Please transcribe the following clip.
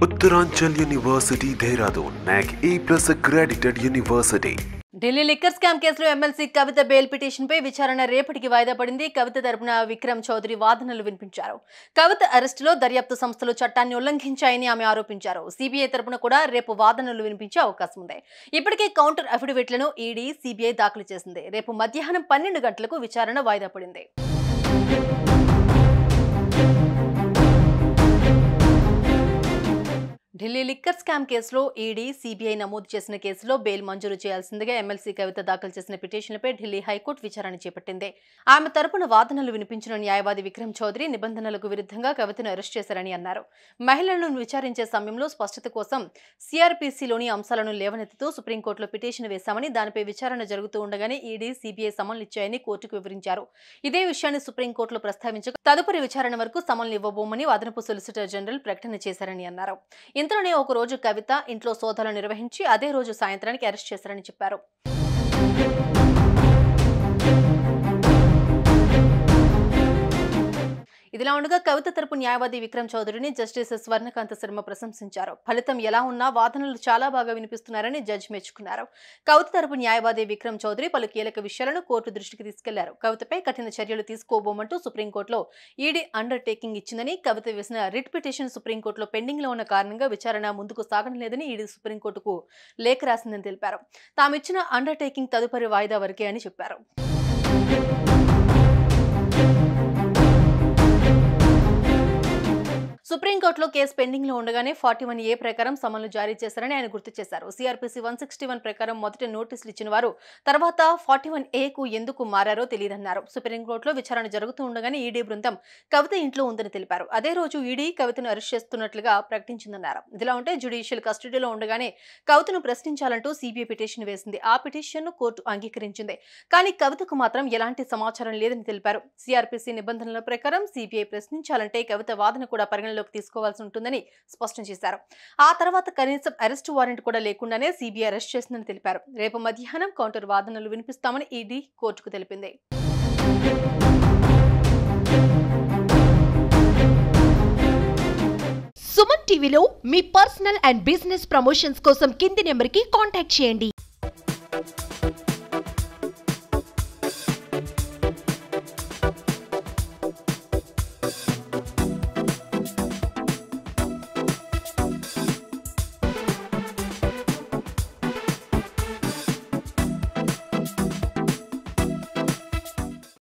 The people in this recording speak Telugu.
Uttaranchal University, Dehradun, NAC A+ accredited university. Delhi liquor scam కేసులో ఎమ్మెల్సీ కవిత బెయిల్ పిటిషన్పై విచారణ రేపటికి వాయిదా పడింది. కవిత తరపున విక్రమ్ చౌదరి వాదనలు వినిపించారు. కవిత అరెస్టులో దర్యాప్తు సంస్థలు చట్టాన్ని ఉల్లంఘించాయని ఆమె ఆరోపించారు. సిబిఐ తరపున కూడా రేపు వాదనలు వినిపించే అవకాశం ఉంది. ఇప్పటికే కౌంటర్ అఫిడవిట్లను ఈడీ, సిబిఐ దాఖలు చేసింది. రేపు మధ్యాహ్నం 12 గంటలకు విచారణ వాయిదా పడింది. ఢిల్లీ లిక్కర్ స్కామ్ కేసులో ఈడీ, సిబిఐ నమోదు చేసిన కేసులో బెయిల్ మంజూరు చేయాల్సిందిగా ఎమ్మెల్సీ కవిత దాఖలు చేసిన పిటిషన్లపై ఢిల్లీ హైకోర్టు విచారణ చేపట్టింది. ఆమె తరపున వాదనలు వినిపించిన న్యాయవాది విక్రమ్ చౌదరి నిబంధనలకు విరుద్ధంగా కవితను అరెస్ట్ చేశారని అన్నారు. మహిళలను విచారించే సమయంలో స్పష్టత కోసం సిఆర్పిసిలోని అంశాలను లేవనెత్తుతూ సుప్రీంకోర్టులో పిటిషన్ వేశామని, దానిపై విచారణ జరుగుతూ ఉండగానే ఈడీ, సిబిఐ సమన్లు ఇచ్చాయని కోర్టుకు వివరించారు. ఇదే విషయాన్ని సుప్రీంకోర్టులో ప్రస్తావించగా తదుపరి విచారణ వరకు సమన్లు ఇవ్వబోమని అదనపు సొలిసిటర్ జనరల్ ప్రకటన చేశారని అన్నారు. ఇంతలోనే ఒక రోజు కవిత ఇంట్లో సోదాలు నిర్వహించి అదే రోజు సాయంత్రానికి అరెస్ట్ చేశారని చెప్పారు. ఇదిలా ఉండగా కవిత తరపు న్యాయవాది విక్రమ్ చౌదరిని జస్టిస్ స్వర్ణకాంత శర్మ ప్రశంసించారు. ఫలితం ఎలా ఉన్నా వాదనలు చాలా బాగా వినిపిస్తున్నారని జడ్జి మెచ్చుకున్నారు. కవిత తరపు న్యాయవాది విక్రమ్ చౌదరి పలు కీలక విషయాలను కోర్టు దృష్టికి తీసుకెళ్లారు. కవితపై కఠిన చర్యలు తీసుకోబోమంటూ సుప్రీంకోర్టులో ఈడీ అండర్టేకింగ్ ఇచ్చిందని, కవిత వేసిన రిట్ పిటిషన్ సుప్రీంకోర్టులో పెండింగ్ లో ఉన్న కారణంగా విచారణ ముందుకు సాగడం లేదని ఈడీ సుప్రీంకోర్టుకు లేఖ రాసిందని తెలిపారు. తామిచ్చిన అండర్టేకింగ్ తదుపరి వాయిదా వరకే అని చెప్పారు. సుప్రీంకోర్టులో కేసు పెండింగ్ లో ఉండగానే 41A ప్రకారం సమన్లు జారీ చేశారని ఆయన గుర్తు చేశారు. సిఆర్పిసి 161 ప్రకారం మొదట నోటీసులు ఇచ్చిన వారు తర్వాత 41A ఎందుకు మారారో తెలియదన్నారు. సుప్రీంకోర్టులో విచారణ జరుగుతూ ఉండగానే ఈడీ బృందం కవిత ఇంట్లో ఉందని తెలిపారు. అదే రోజు ఈడీ కవితను అరెస్ట్ చేస్తున్నట్లుగా ప్రకటించిందన్నారు. ఇదిలా ఉంటే జ్యుడిషియల్ కస్టడీలో ఉండగానే కవితను ప్రశ్నించాలంటూ సిబిఐ పిటిషన్ వేసింది. ఆ పిటిషన్ ను కోర్టు అంగీకరించింది. కానీ కవితకు మాత్రం ఎలాంటి సమాచారం లేదని తెలిపారు. సిఆర్పిసి నిబంధనల ప్రకారం సిబిఐ ప్రశ్నించాలంటే కవిత వాదన కూడా పరిగణలోకి తీసుకోవాల్సి ఉంటుందని స్పష్టం చేశారు. ఆ తర్వాత కనీసం అరెస్టు వారెంట్ కూడా లేకుండానే సిబిఐ అరెస్ట్ చేసిందని తెలిపారు. రేపు మధ్యాహ్నం కౌంటర్ వాదనలు వినిపిస్తామని ఈడీ కోర్టుకు తెలిపింది. సుమన్ టీవీలో మీ పర్సనల్ అండ్ బిజినెస్ ప్రమోషన్స్ కోసం కింది నెంబర్కి కాంటాక్ట్ చేయండి.